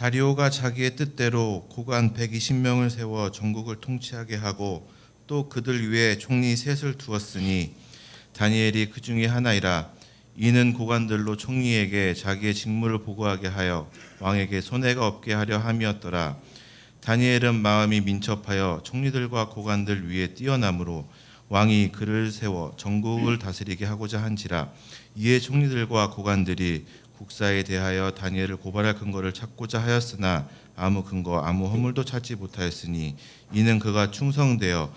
다리오가 자기의 뜻대로 고관 120명을 세워 전국을 통치하게 하고 또 그들 위에 총리 셋을 두었으니 다니엘이 그 중에 하나이라. 이는 고관들로 총리에게 자기의 직무를 보고하게 하여 왕에게 손해가 없게 하려 함이었더라. 다니엘은 마음이 민첩하여 총리들과 고관들 위에 뛰어남으로 왕이 그를 세워 전국을 다스리게 하고자 한지라. 이에 총리들과 고관들이 국사에 대하여 다니엘을 고발할 근거를 찾고자 하였으나 아무 근거 아무 허물도 찾지 못하였으니 이는 그가 충성되어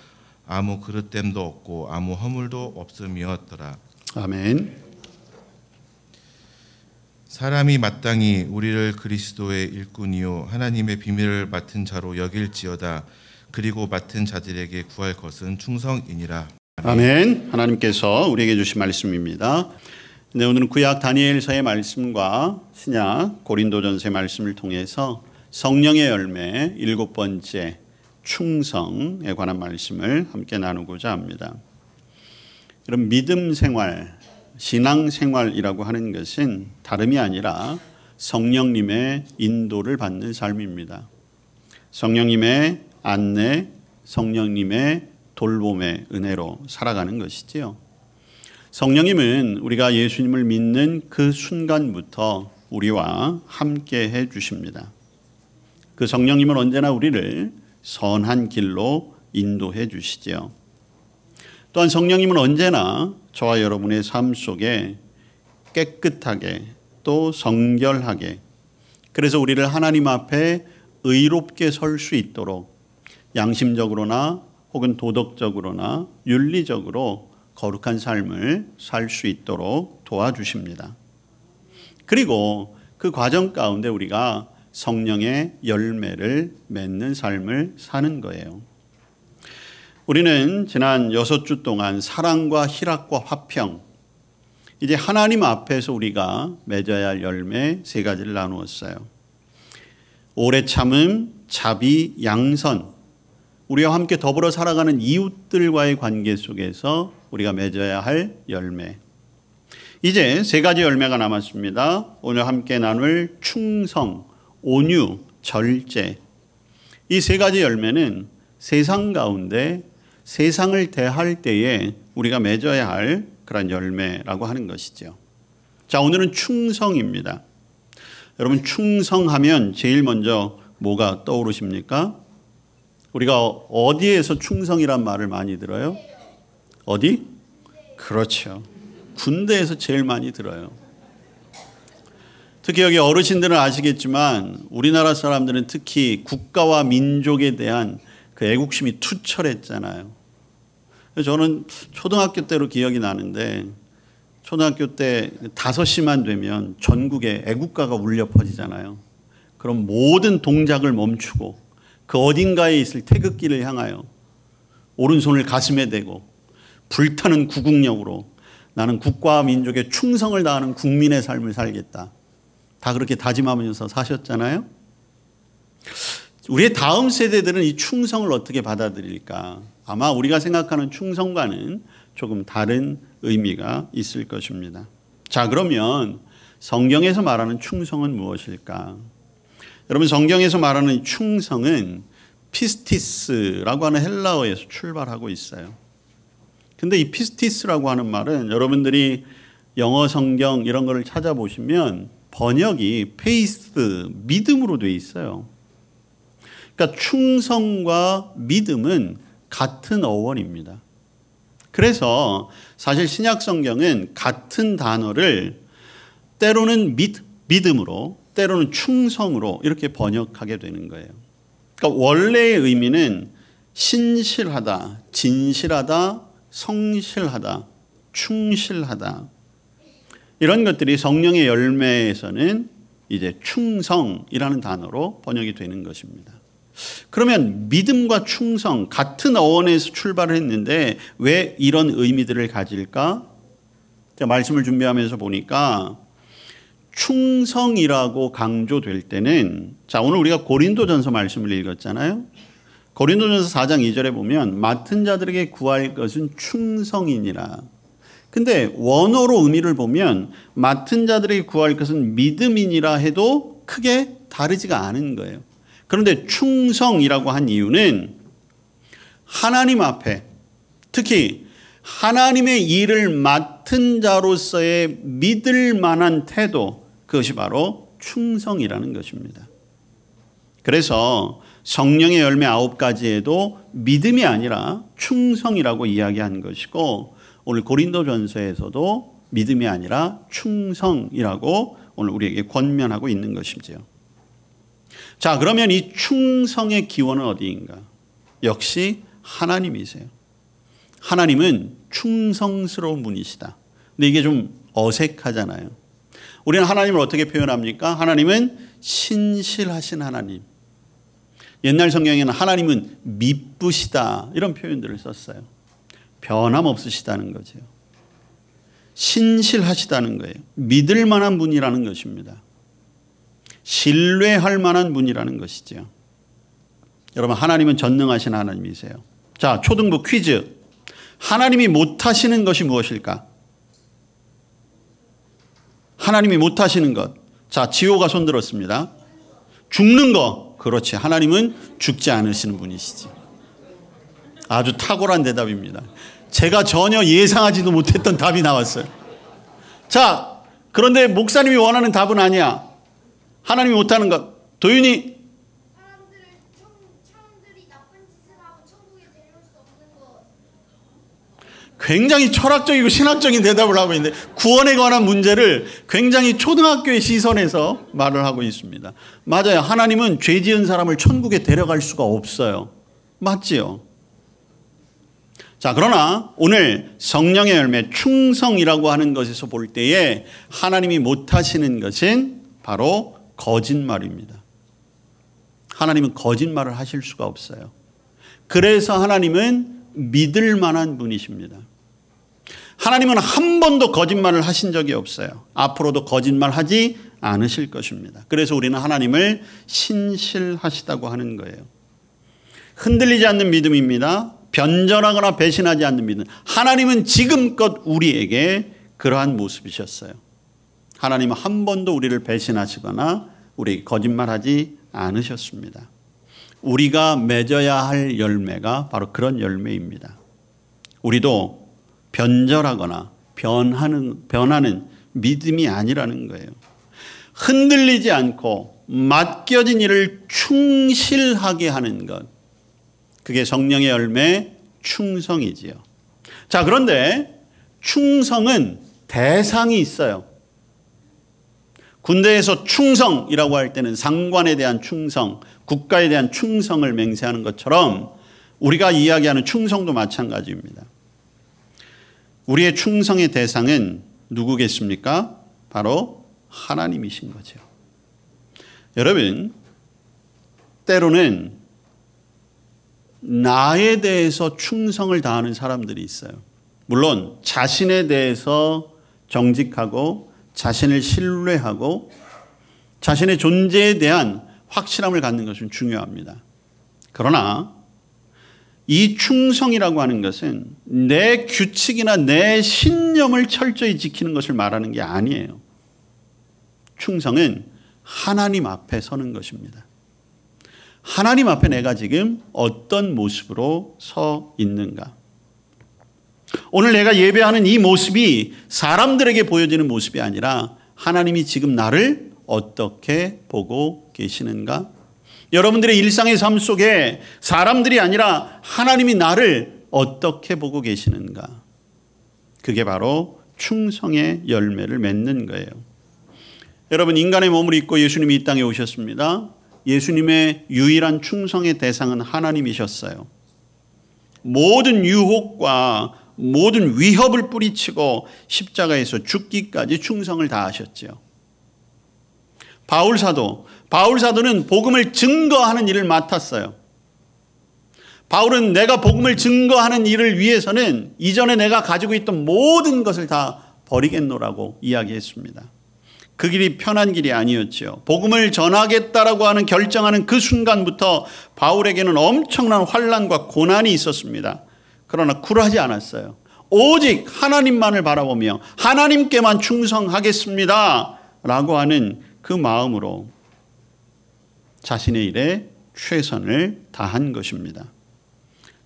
아무 그릇됨도 없고 아무 허물도 없음이었더라. 아멘. 사람이 마땅히 우리를 그리스도의 일꾼이요 하나님의 비밀을 맡은 자로 여길지어다. 그리고 맡은 자들에게 구할 것은 충성이니라. 아멘. 하나님께서 우리에게 주신 말씀입니다. 네, 오늘은 구약 다니엘서의 말씀과 신약 고린도전서의 말씀을 통해서 성령의 열매 7번째 충성에 관한 말씀을 함께 나누고자 합니다. 여러분, 믿음 생활, 신앙 생활이라고 하는 것은 다름이 아니라 성령님의 인도를 받는 삶입니다. 성령님의 안내, 성령님의 돌봄의 은혜로 살아가는 것이지요. 성령님은 우리가 예수님을 믿는 그 순간부터 우리와 함께 해 주십니다. 그 성령님은 언제나 우리를 선한 길로 인도해 주시지요. 또한 성령님은 언제나 저와 여러분의 삶 속에 깨끗하게 또 성결하게, 그래서 우리를 하나님 앞에 의롭게 설 수 있도록 양심적으로나 혹은 도덕적으로나 윤리적으로 거룩한 삶을 살 수 있도록 도와주십니다. 그리고 그 과정 가운데 우리가 성령의 열매를 맺는 삶을 사는 거예요. 우리는 지난 6주 동안 사랑과 희락과 화평, 이제 하나님 앞에서 우리가 맺어야 할 열매 3가지를 나누었어요. 오래 참음, 자비, 양선, 우리와 함께 더불어 살아가는 이웃들과의 관계 속에서 우리가 맺어야 할 열매. 이제 3가지 열매가 남았습니다. 오늘 함께 나눌 충성, 온유, 절제. 이 3가지 열매는 세상 가운데 세상을 대할 때에 우리가 맺어야 할 그런 열매라고 하는 것이죠. 자, 오늘은 충성입니다. 여러분, 충성하면 제일 먼저 뭐가 떠오르십니까? 우리가 어디에서 충성이란 말을 많이 들어요? 어디? 그렇죠. 군대에서 제일 많이 들어요. 특히 여기 어르신들은 아시겠지만 우리나라 사람들은 특히 국가와 민족에 대한 그 애국심이 투철했잖아요. 저는 초등학교 때로 기억이 나는데, 초등학교 때 5시만 되면 전국에 애국가가 울려 퍼지잖아요. 그럼 모든 동작을 멈추고 그 어딘가에 있을 태극기를 향하여 오른손을 가슴에 대고 불타는 구국력으로 나는 국가와 민족에 충성을 다하는 국민의 삶을 살겠다. 다 그렇게 다짐하면서 사셨잖아요. 우리의 다음 세대들은 이 충성을 어떻게 받아들일까? 아마 우리가 생각하는 충성과는 조금 다른 의미가 있을 것입니다. 자, 그러면 성경에서 말하는 충성은 무엇일까? 여러분, 성경에서 말하는 충성은 피스티스라고 하는 헬라어에서 출발하고 있어요. 근데 이 피스티스라고 하는 말은 여러분들이 영어 성경 이런 거를 찾아보시면 번역이 페이스, 믿음으로 돼 있어요. 그러니까 충성과 믿음은 같은 어원입니다. 그래서 사실 신약 성경은 같은 단어를 때로는 믿음으로, 때로는 충성으로 이렇게 번역하게 되는 거예요. 그러니까 원래의 의미는 신실하다, 진실하다, 성실하다, 충실하다, 이런 것들이 성령의 열매에서는 이제 충성이라는 단어로 번역이 되는 것입니다. 그러면 믿음과 충성 같은 어원에서 출발을 했는데 왜 이런 의미들을 가질까? 제가 말씀을 준비하면서 보니까 충성이라고 강조될 때는, 자, 오늘 우리가 고린도전서 말씀을 읽었잖아요. 고린도전서 4장 2절에 보면 맡은 자들에게 구할 것은 충성이니라. 근데 원어로 의미를 보면 맡은 자들에게 구할 것은 믿음이니라 해도 크게 다르지가 않은 거예요. 그런데 충성이라고 한 이유는 하나님 앞에 특히 하나님의 일을 맡은 자로서의 믿을 만한 태도, 그것이 바로 충성이라는 것입니다. 그래서 성령의 열매 9가지에도 믿음이 아니라 충성이라고 이야기한 것이고, 오늘 고린도전서에서도 믿음이 아니라 충성이라고 오늘 우리에게 권면하고 있는 것이지요. 자, 그러면 이 충성의 기원은 어디인가? 역시 하나님이세요. 하나님은 충성스러운 분이시다. 근데 이게 좀 어색하잖아요. 우리는 하나님을 어떻게 표현합니까? 하나님은 신실하신 하나님. 옛날 성경에는 하나님은 미쁘시다 이런 표현들을 썼어요. 변함없으시다는 거죠. 신실하시다는 거예요. 믿을 만한 분이라는 것입니다. 신뢰할 만한 분이라는 것이죠. 여러분, 하나님은 전능하신 하나님이세요. 자, 초등부 퀴즈. 하나님이 못하시는 것이 무엇일까? 하나님이 못하시는 것. 자, 지호가 손들었습니다. 죽는 거. 그렇지. 하나님은 죽지 않으시는 분이시지. 아주 탁월한 대답입니다. 제가 전혀 예상하지도 못했던 답이 나왔어요. 자, 그런데 목사님이 원하는 답은 아니야. 하나님이 못하는 것. 도윤이. 사람들이 나쁜 짓을 하고 천국에 데려올 수 없는 것. 굉장히 철학적이고 신학적인 대답을 하고 있는데 구원에 관한 문제를 굉장히 초등학교의 시선에서 말을 하고 있습니다. 맞아요. 하나님은 죄 지은 사람을 천국에 데려갈 수가 없어요. 맞지요? 자, 그러나 오늘 성령의 열매 충성이라고 하는 것에서 볼 때에 하나님이 못하시는 것은 바로 거짓말입니다. 하나님은 거짓말을 하실 수가 없어요. 그래서 하나님은 믿을 만한 분이십니다. 하나님은 한 번도 거짓말을 하신 적이 없어요. 앞으로도 거짓말하지 않으실 것입니다. 그래서 우리는 하나님을 신실하시다고 하는 거예요. 흔들리지 않는 믿음입니다. 변절하거나 배신하지 않는 믿음. 하나님은 지금껏 우리에게 그러한 모습이셨어요. 하나님은 한 번도 우리를 배신하시거나 우리에게 거짓말하지 않으셨습니다. 우리가 맺어야 할 열매가 바로 그런 열매입니다. 우리도 변절하거나 변하는 믿음이 아니라는 거예요. 흔들리지 않고 맡겨진 일을 충실하게 하는 것. 그게 성령의 열매 충성이지요. 자, 그런데 충성은 대상이 있어요. 군대에서 충성이라고 할 때는 상관에 대한 충성, 국가에 대한 충성을 맹세하는 것처럼 우리가 이야기하는 충성도 마찬가지입니다. 우리의 충성의 대상은 누구겠습니까? 바로 하나님이신 거죠. 여러분, 때로는 나에 대해서 충성을 다하는 사람들이 있어요. 물론 자신에 대해서 정직하고 자신을 신뢰하고 자신의 존재에 대한 확실함을 갖는 것은 중요합니다. 그러나 이 충성이라고 하는 것은 내 규칙이나 내 신념을 철저히 지키는 것을 말하는 게 아니에요. 충성은 하나님 앞에 서는 것입니다. 하나님 앞에 내가 지금 어떤 모습으로 서 있는가? 오늘 내가 예배하는 이 모습이 사람들에게 보여지는 모습이 아니라 하나님이 지금 나를 어떻게 보고 계시는가? 여러분들의 일상의 삶 속에 사람들이 아니라 하나님이 나를 어떻게 보고 계시는가? 그게 바로 충성의 열매를 맺는 거예요. 여러분, 인간의 몸을 입고 예수님이 이 땅에 오셨습니다. 예수님의 유일한 충성의 대상은 하나님이셨어요. 모든 유혹과 모든 위협을 뿌리치고 십자가에서 죽기까지 충성을 다하셨죠. 바울 사도는 복음을 증거하는 일을 맡았어요. 바울은 내가 복음을 증거하는 일을 위해서는 이전에 내가 가지고 있던 모든 것을 다 버리겠노라고 이야기했습니다. 그 길이 편한 길이 아니었죠. 복음을 전하겠다라고 하는 결정하는 그 순간부터 바울에게는 엄청난 환난과 고난이 있었습니다. 그러나 굴하지 않았어요. 오직 하나님만을 바라보며 하나님께만 충성하겠습니다 라고 하는 그 마음으로 자신의 일에 최선을 다한 것입니다.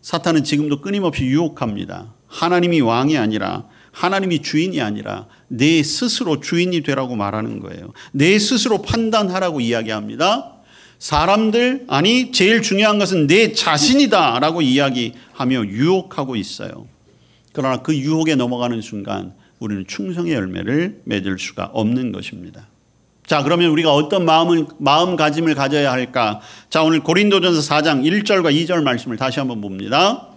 사탄은 지금도 끊임없이 유혹합니다. 하나님이 왕이 아니라, 하나님이 주인이 아니라 내 스스로 주인이 되라고 말하는 거예요. 내 스스로 판단하라고 이야기합니다. 사람들, 아니 제일 중요한 것은 내 자신이다 라고 이야기하며 유혹하고 있어요. 그러나 그 유혹에 넘어가는 순간 우리는 충성의 열매를 맺을 수가 없는 것입니다. 자, 그러면 우리가 어떤 마음가짐을 가져야 할까? 자, 오늘 고린도전서 4장 1절과 2절 말씀을 다시 한번 봅니다.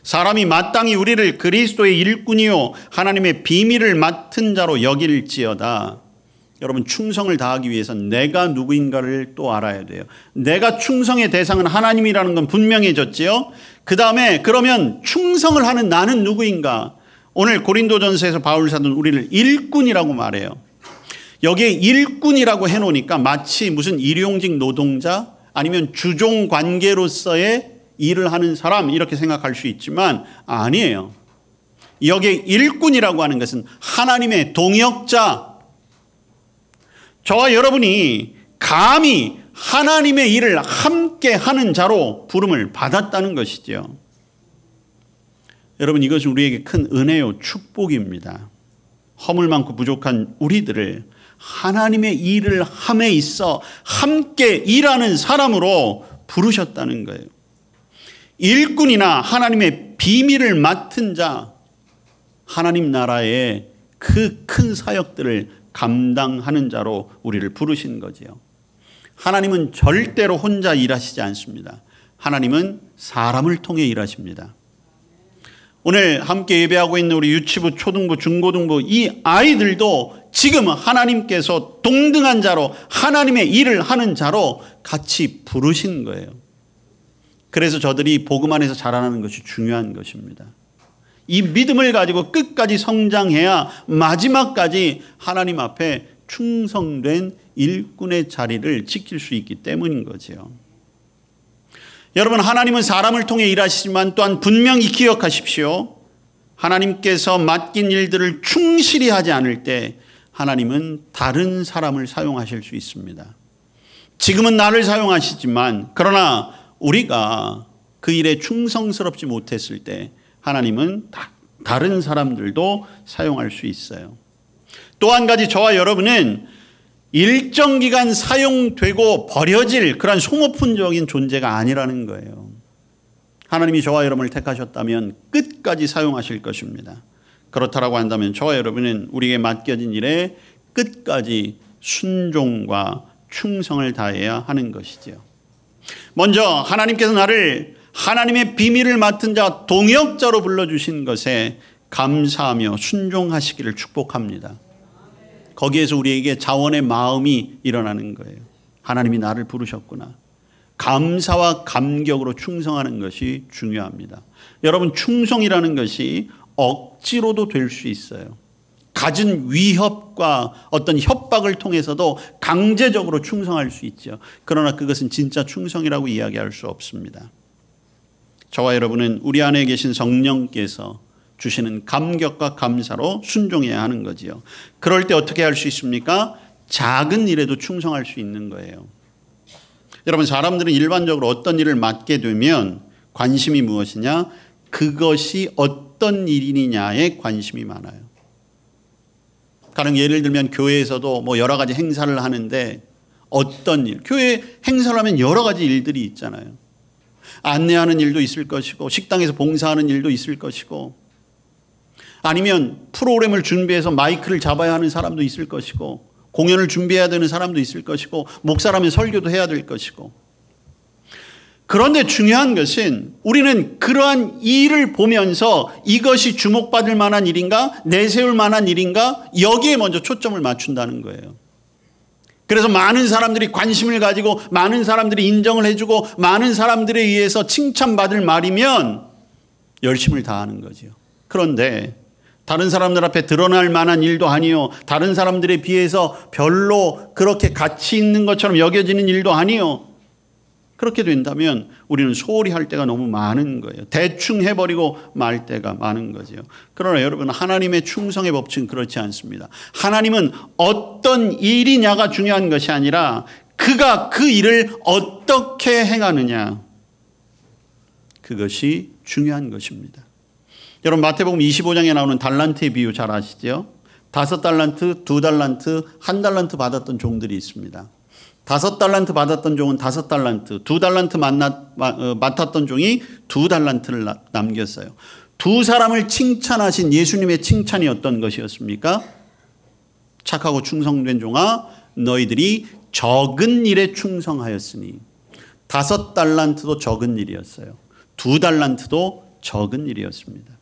사람이 마땅히 우리를 그리스도의 일꾼이요 하나님의 비밀을 맡은 자로 여길지어다. 여러분, 충성을 다하기 위해서는 내가 누구인가를 또 알아야 돼요. 내가 충성의 대상은 하나님이라는 건 분명해졌지요. 그 다음에 그러면 충성을 하는 나는 누구인가? 오늘 고린도전서에서 바울 사도는 우리를 일꾼이라고 말해요. 여기에 일꾼이라고 해놓으니까 마치 무슨 일용직 노동자 아니면 주종 관계로서의 일을 하는 사람 이렇게 생각할 수 있지만 아니에요. 여기에 일꾼이라고 하는 것은 하나님의 동역자, 저와 여러분이 감히 하나님의 일을 함께 하는 자로 부름을 받았다는 것이죠. 여러분, 이것은 우리에게 큰 은혜요 축복입니다. 허물 많고 부족한 우리들을 하나님의 일을 함에 있어 함께 일하는 사람으로 부르셨다는 거예요. 일꾼이나 하나님의 비밀을 맡은 자, 하나님 나라의 그 큰 사역들을 감당하는 자로 우리를 부르신 거지요. 하나님은 절대로 혼자 일하시지 않습니다. 하나님은 사람을 통해 일하십니다. 오늘 함께 예배하고 있는 우리 유치부, 초등부, 중고등부 이 아이들도 지금 하나님께서 동등한 자로 하나님의 일을 하는 자로 같이 부르신 거예요. 그래서 저들이 복음 안에서 자라나는 것이 중요한 것입니다. 이 믿음을 가지고 끝까지 성장해야 마지막까지 하나님 앞에 충성된 일꾼의 자리를 지킬 수 있기 때문인 거지요. 여러분, 하나님은 사람을 통해 일하시지만 또한 분명히 기억하십시오. 하나님께서 맡긴 일들을 충실히 하지 않을 때 하나님은 다른 사람을 사용하실 수 있습니다. 지금은 나를 사용하시지만 그러나 우리가 그 일에 충성스럽지 못했을 때 하나님은 다른 사람들도 사용할 수 있어요. 또 한 가지, 저와 여러분은 일정 기간 사용되고 버려질 그런 소모품적인 존재가 아니라는 거예요. 하나님이 저와 여러분을 택하셨다면 끝까지 사용하실 것입니다. 그렇다라고 한다면 저와 여러분은 우리에게 맡겨진 일에 끝까지 순종과 충성을 다해야 하는 것이죠. 먼저 하나님께서 나를 하나님의 비밀을 맡은 자, 동역자로 불러주신 것에 감사하며 순종하시기를 축복합니다. 거기에서 우리에게 자원의 마음이 일어나는 거예요. 하나님이 나를 부르셨구나. 감사와 감격으로 충성하는 것이 중요합니다. 여러분, 충성이라는 것이 억지로도 될 수 있어요. 갖은 위협과 어떤 협박을 통해서도 강제적으로 충성할 수 있죠. 그러나 그것은 진짜 충성이라고 이야기할 수 없습니다. 저와 여러분은 우리 안에 계신 성령께서 주시는 감격과 감사로 순종해야 하는 거지요. 그럴 때 어떻게 할 수 있습니까? 작은 일에도 충성할 수 있는 거예요. 여러분, 사람들은 일반적으로 어떤 일을 맡게 되면 관심이 무엇이냐? 그것이 어떤 일이냐에 관심이 많아요. 가령 예를 들면 교회에서도 뭐 여러 가지 행사를 하는데 어떤 일, 교회 행사를 하면 여러 가지 일들이 있잖아요. 안내하는 일도 있을 것이고 식당에서 봉사하는 일도 있을 것이고 아니면 프로그램을 준비해서 마이크를 잡아야 하는 사람도 있을 것이고 공연을 준비해야 되는 사람도 있을 것이고 목사라면 설교도 해야 될 것이고 그런데 중요한 것은 우리는 그러한 일을 보면서 이것이 주목받을 만한 일인가 내세울 만한 일인가 여기에 먼저 초점을 맞춘다는 거예요. 그래서 많은 사람들이 관심을 가지고 많은 사람들이 인정을 해주고 많은 사람들에 의해서 칭찬받을 말이면 열심을 다하는 거죠. 그런데 다른 사람들 앞에 드러날 만한 일도 아니요. 다른 사람들에 비해서 별로 그렇게 가치 있는 것처럼 여겨지는 일도 아니요. 그렇게 된다면 우리는 소홀히 할 때가 너무 많은 거예요. 대충 해버리고 말 때가 많은 거죠. 그러나 여러분, 하나님의 충성의 법칙은 그렇지 않습니다. 하나님은 어떤 일이냐가 중요한 것이 아니라 그가 그 일을 어떻게 행하느냐, 그것이 중요한 것입니다. 여러분 마태복음 25장에 나오는 달란트의 비유 잘 아시죠? 5달란트, 2달란트, 1달란트 받았던 종들이 있습니다. 5달란트 받았던 종은 5달란트, 2달란트 맡았던 종이 2달란트를 남겼어요. 두 사람을 칭찬하신 예수님의 칭찬이 어떤 것이었습니까? 착하고 충성된 종아, 너희들이 적은 일에 충성하였으니. 5달란트도 적은 일이었어요. 2달란트도 적은 일이었습니다.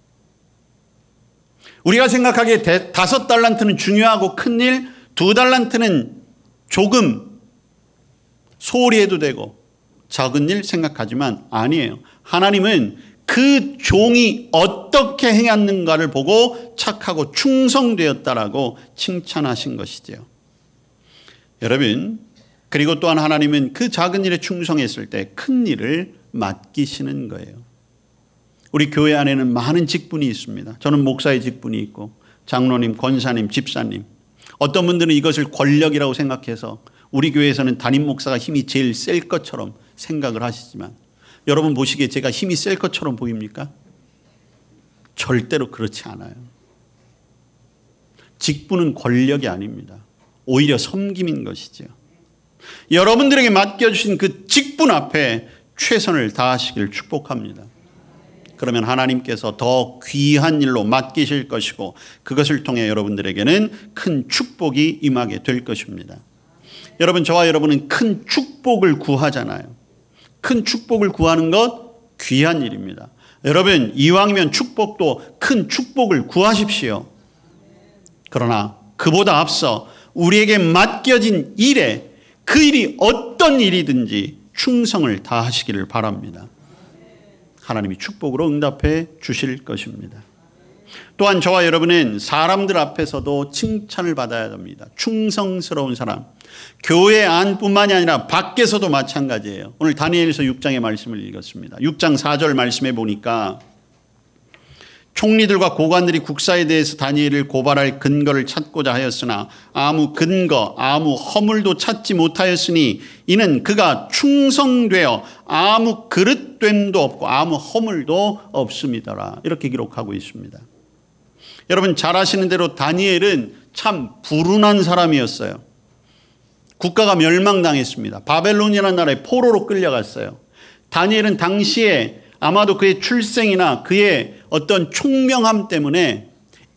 우리가 생각하기에 5달란트는 중요하고 큰 일, 2달란트는 조금 소홀히 해도 되고 적은 일 생각하지만 아니에요. 하나님은 그 종이 어떻게 행했는가를 보고 착하고 충성되었다라고 칭찬하신 것이죠. 여러분, 그리고 또한 하나님은 그 작은 일에 충성했을 때 큰 일을 맡기시는 거예요. 우리 교회 안에는 많은 직분이 있습니다. 저는 목사의 직분이 있고 장로님, 권사님, 집사님. 어떤 분들은 이것을 권력이라고 생각해서 우리 교회에서는 담임 목사가 힘이 제일 셀 것처럼 생각을 하시지만 여러분 보시기에 제가 힘이 셀 것처럼 보입니까? 절대로 그렇지 않아요. 직분은 권력이 아닙니다. 오히려 섬김인 것이죠. 여러분들에게 맡겨주신 그 직분 앞에 최선을 다하시길 축복합니다. 그러면 하나님께서 더 귀한 일로 맡기실 것이고 그것을 통해 여러분들에게는 큰 축복이 임하게 될 것입니다. 여러분, 저와 여러분은 큰 축복을 구하잖아요. 큰 축복을 구하는 것 귀한 일입니다. 여러분, 이왕이면 축복도 큰 축복을 구하십시오. 그러나 그보다 앞서 우리에게 맡겨진 일에 그 일이 어떤 일이든지 충성을 다하시기를 바랍니다. 하나님이 축복으로 응답해 주실 것입니다. 또한 저와 여러분은 사람들 앞에서도 칭찬을 받아야 합니다. 충성스러운 사람. 교회 안뿐만이 아니라 밖에서도 마찬가지예요. 오늘 다니엘서 6장의 말씀을 읽었습니다. 6장 4절 말씀에 보니까 총리들과 고관들이 국사에 대해서 다니엘을 고발할 근거를 찾고자 하였으나 아무 근거, 아무 허물도 찾지 못하였으니 이는 그가 충성되어 아무 그릇됨도 없고 아무 허물도 없음이더라. 이렇게 기록하고 있습니다. 여러분 잘 아시는 대로 다니엘은 참 불운한 사람이었어요. 국가가 멸망당했습니다. 바벨론이라는 나라에 포로로 끌려갔어요. 다니엘은 당시에 아마도 그의 출생이나 그의 어떤 총명함 때문에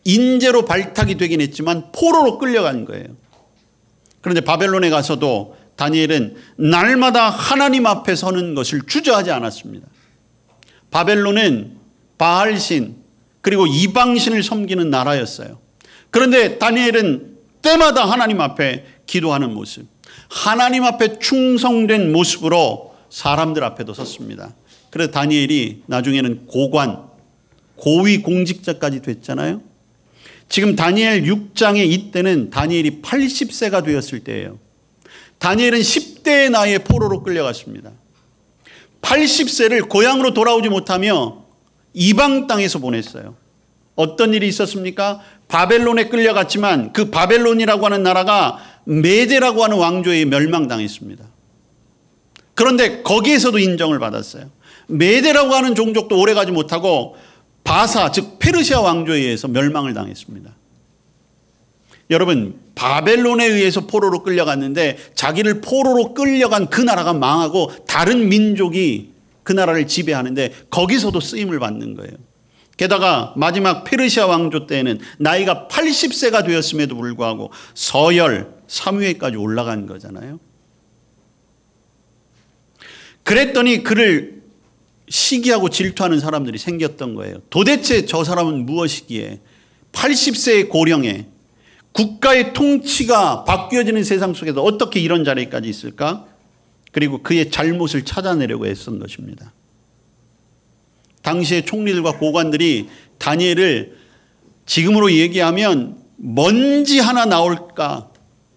인재로 발탁이 되긴 했지만 포로로 끌려간 거예요. 그런데 바벨론에 가서도 다니엘은 날마다 하나님 앞에 서는 것을 주저하지 않았습니다. 바벨론은 바알신 그리고 이방신을 섬기는 나라였어요. 그런데 다니엘은 때마다 하나님 앞에 기도하는 모습, 하나님 앞에 충성된 모습으로 사람들 앞에도 섰습니다. 그래서 다니엘이 나중에는 고관, 고위 공직자까지 됐잖아요. 지금 다니엘 6장의 이때는 다니엘이 80세가 되었을 때예요. 다니엘은 10대의 나이에 포로로 끌려갔습니다. 80세를 고향으로 돌아오지 못하며 이방 땅에서 보냈어요. 어떤 일이 있었습니까? 바벨론에 끌려갔지만 그 바벨론이라고 하는 나라가 메데라고 하는 왕조에 멸망당했습니다. 그런데 거기에서도 인정을 받았어요. 메데라고 하는 종족도 오래가지 못하고 바사 즉 페르시아 왕조에 의해서 멸망을 당했습니다. 여러분 바벨론에 의해서 포로로 끌려갔는데 자기를 포로로 끌려간 그 나라가 망하고 다른 민족이 그 나라를 지배하는데 거기서도 쓰임을 받는 거예요. 게다가 마지막 페르시아 왕조 때에는 나이가 80세가 되었음에도 불구하고 서열 3위에까지 올라간 거잖아요. 그랬더니 그를 시기하고 질투하는 사람들이 생겼던 거예요. 도대체 저 사람은 무엇이기에 80세의 고령에 국가의 통치가 바뀌어지는 세상 속에서 어떻게 이런 자리까지 있을까? 그리고 그의 잘못을 찾아내려고 애쓴 것입니다. 당시의 총리들과 고관들이 다니엘을 지금으로 얘기하면 먼지 하나 나올까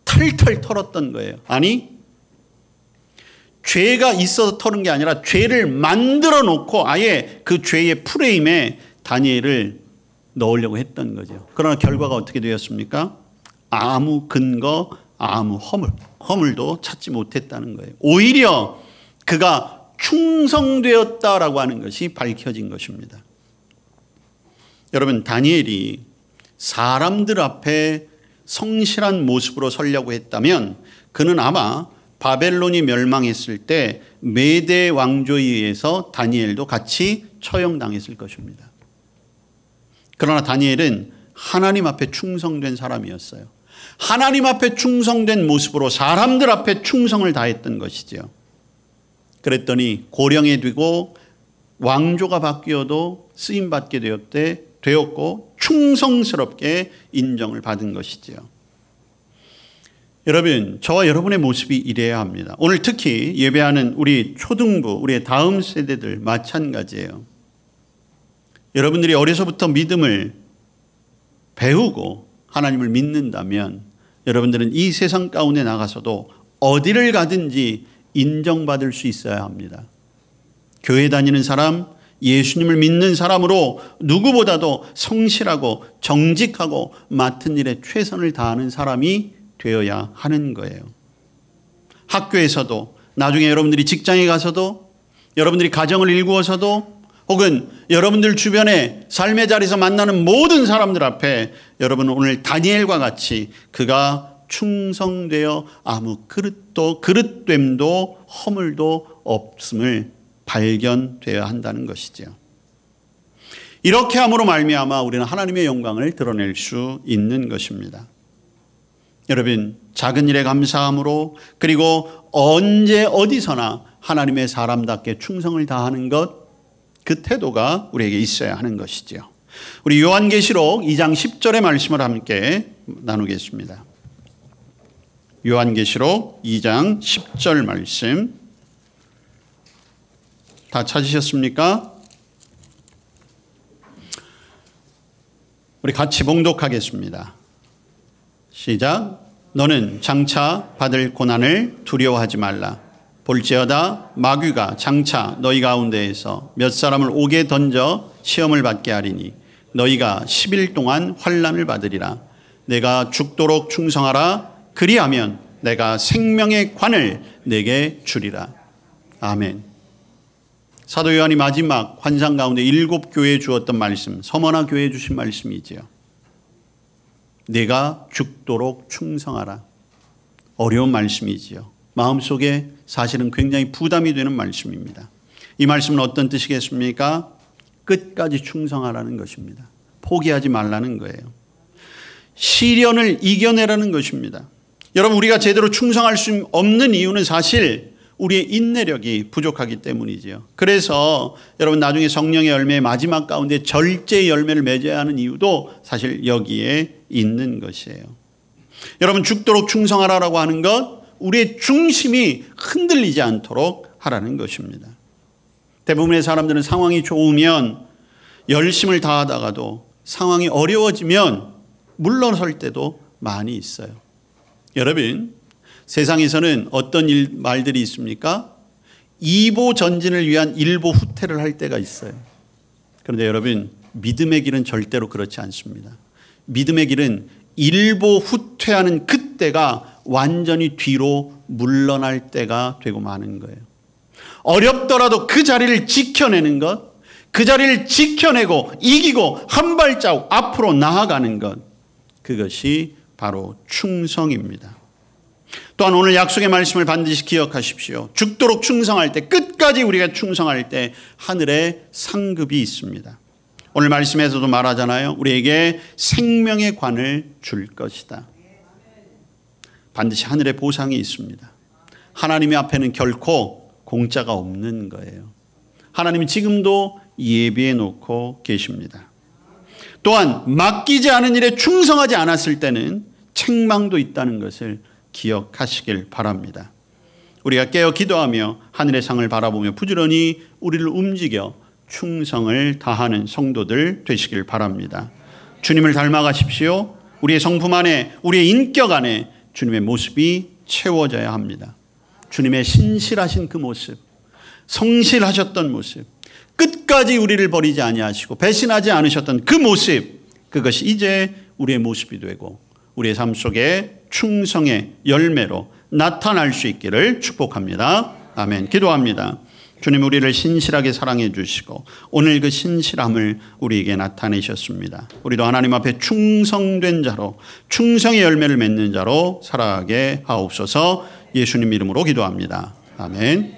털털 털었던 거예요. 아니 죄가 있어서 털은 게 아니라 죄를 만들어 놓고 아예 그 죄의 프레임에 다니엘을 넣으려고 했던 거죠. 그러나 결과가 어떻게 되었습니까? 아무 근거, 아무 허물도 찾지 못했다는 거예요. 오히려 그가 충성되었다라고 하는 것이 밝혀진 것입니다. 여러분, 다니엘이 사람들 앞에 성실한 모습으로 서려고 했다면 그는 아마 바벨론이 멸망했을 때 메대 왕조에 의해서 다니엘도 같이 처형당했을 것입니다. 그러나 다니엘은 하나님 앞에 충성된 사람이었어요. 하나님 앞에 충성된 모습으로 사람들 앞에 충성을 다했던 것이죠. 그랬더니 고령에 되고 왕조가 바뀌어도 쓰임받게 되었고 충성스럽게 인정을 받은 것이죠. 여러분, 저와 여러분의 모습이 이래야 합니다. 오늘 특히 예배하는 우리 초등부, 우리의 다음 세대들 마찬가지예요. 여러분들이 어려서부터 믿음을 배우고 하나님을 믿는다면 여러분들은 이 세상 가운데 나가서도 어디를 가든지 인정받을 수 있어야 합니다. 교회 다니는 사람, 예수님을 믿는 사람으로 누구보다도 성실하고 정직하고 맡은 일에 최선을 다하는 사람이 되어야 하는 거예요. 학교에서도, 나중에 여러분들이 직장에 가서도, 여러분들이 가정을 일구어서도, 혹은 여러분들 주변에 삶의 자리에서 만나는 모든 사람들 앞에 여러분은 오늘 다니엘과 같이 그가 충성되어 아무 그릇됨도 허물도 없음을 발견되어야 한다는 것이죠. 이렇게 함으로 말미암아 우리는 하나님의 영광을 드러낼 수 있는 것입니다. 여러분, 작은 일에 감사함으로, 그리고 언제 어디서나 하나님의 사람답게 충성을 다하는 것, 그 태도가 우리에게 있어야 하는 것이죠. 우리 요한계시록 2장 10절의 말씀을 함께 나누겠습니다. 요한계시록 2장 10절 말씀 다 찾으셨습니까? 우리 같이 봉독하겠습니다. 시작. 너는 장차 받을 고난을 두려워하지 말라. 볼지어다 마귀가 장차 너희 가운데에서 몇 사람을 옥에 던져 시험을 받게 하리니 너희가 10일 동안 환난을 받으리라. 내가 죽도록 충성하라. 그리하면 내가 생명의 관을 내게 주리라. 아멘. 사도 요한이 마지막 환상 가운데 7교회에 주었던 말씀, 서머나 교회에 주신 말씀이지요. 내가 죽도록 충성하라. 어려운 말씀이지요. 마음속에 사실은 굉장히 부담이 되는 말씀입니다. 이 말씀은 어떤 뜻이겠습니까? 끝까지 충성하라는 것입니다. 포기하지 말라는 거예요. 시련을 이겨내라는 것입니다. 여러분, 우리가 제대로 충성할 수 없는 이유는 사실 우리의 인내력이 부족하기 때문이지요. 그래서 여러분, 나중에 성령의 열매의 마지막 가운데 절제의 열매를 맺어야 하는 이유도 사실 여기에 있는 것이에요. 여러분, 죽도록 충성하라고 하는 것, 우리의 중심이 흔들리지 않도록 하라는 것입니다. 대부분의 사람들은 상황이 좋으면 열심을 다하다가도 상황이 어려워지면 물러설 때도 많이 있어요. 여러분, 세상에서는 어떤 말들이 있습니까? 2보 전진을 위한 1보 후퇴를 할 때가 있어요. 그런데 여러분, 믿음의 길은 절대로 그렇지 않습니다. 믿음의 길은 1보 후퇴하는 그때가 완전히 뒤로 물러날 때가 되고 마는 거예요. 어렵더라도 그 자리를 지켜내는 것, 그 자리를 지켜내고 이기고 한 발자국 앞으로 나아가는 것, 그것이 바로 충성입니다. 또한 오늘 약속의 말씀을 반드시 기억하십시오. 죽도록 충성할 때, 끝까지 우리가 충성할 때 하늘에 상급이 있습니다. 오늘 말씀에서도 말하잖아요. 우리에게 생명의 관을 줄 것이다. 반드시 하늘에 보상이 있습니다. 하나님의 앞에는 결코 공짜가 없는 거예요. 하나님이 지금도 예비해 놓고 계십니다. 또한 맡기지 않은 일에 충성하지 않았을 때는 책망도 있다는 것을 기억하시길 바랍니다. 우리가 깨어 기도하며 하늘의 상을 바라보며 부지런히 우리를 움직여 충성을 다하는 성도들 되시길 바랍니다. 주님을 닮아가십시오. 우리의 성품 안에, 우리의 인격 안에 주님의 모습이 채워져야 합니다. 주님의 신실하신 그 모습, 성실하셨던 모습, 끝까지 우리를 버리지 아니하시고 배신하지 않으셨던 그 모습, 그것이 이제 우리의 모습이 되고 우리의 삶 속에 충성의 열매로 나타날 수 있기를 축복합니다. 아멘. 기도합니다. 주님, 우리를 신실하게 사랑해 주시고 오늘 그 신실함을 우리에게 나타내셨습니다. 우리도 하나님 앞에 충성된 자로, 충성의 열매를 맺는 자로 살아가게 하옵소서. 예수님 이름으로 기도합니다. 아멘.